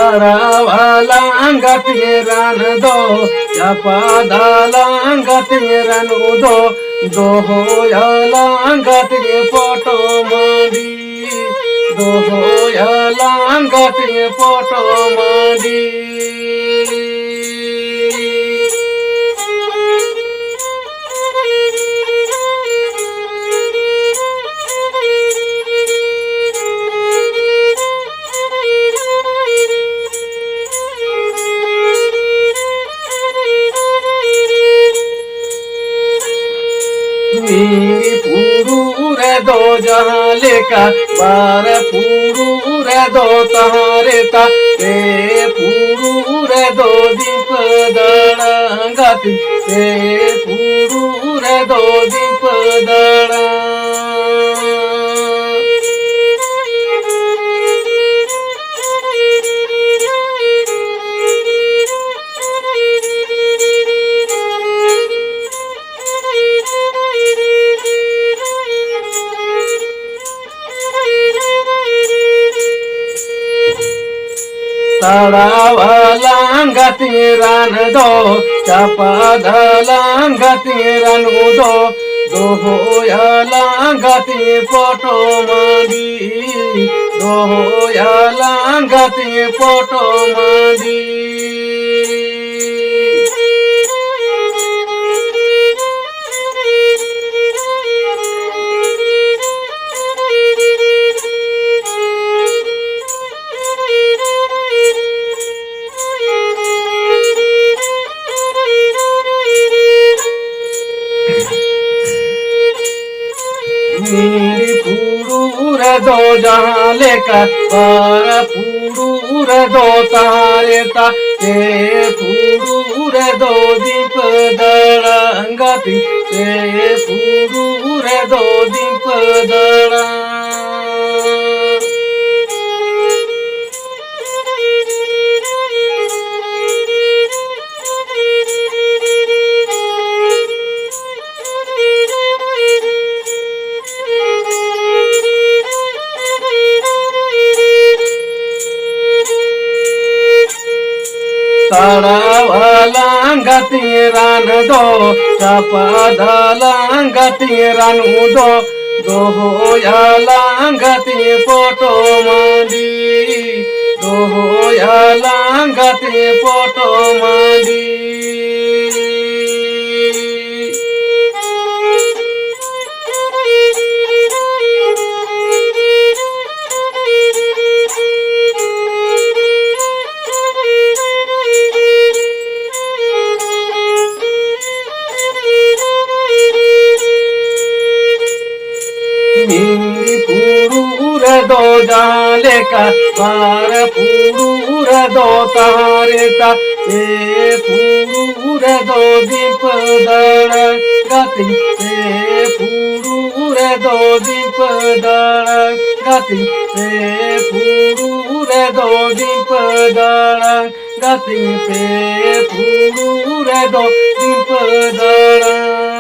तारावाला गतिरन दो चपादाला गतिरन दो दोहोयाला गति फोटो माडी दोहोयाला गति फोटो माडी पूरू रे दो जहाँ लेका बार पूरू रे दो तहारे ता ते पूरू रे दो दीप दाड़ा गाती ते पूरू रे दो दीप दाड़ा तारावाला गतिरन दो चपादाला गतिरन दो दोहोयाला गति फोटो माडी दोहोयाला गति फोटो माडी नीली पूरू रे दो जहाँ लेकर बार पूरू रे दो तारे ता ते पूरू रे दो दीप दाड़ा गति ते पूरू रे दो दीप दाड़ा तारावाला गतिरन दो चपादाला गतिरन दो दोहोयाला गति फोटो माडी दोहोयाला गति फोटो माडी नीली पूरू रे दो जहाँ लेकर बार पूरू रे दो तारे ता ते पूरू रे दो दीप दाड़ा गति ते पूरू रे दो दीप दाड़ा गति ते पूरू रे दो दीप दाड़ा गति ते पूरू रे दो दीप दाड़ा।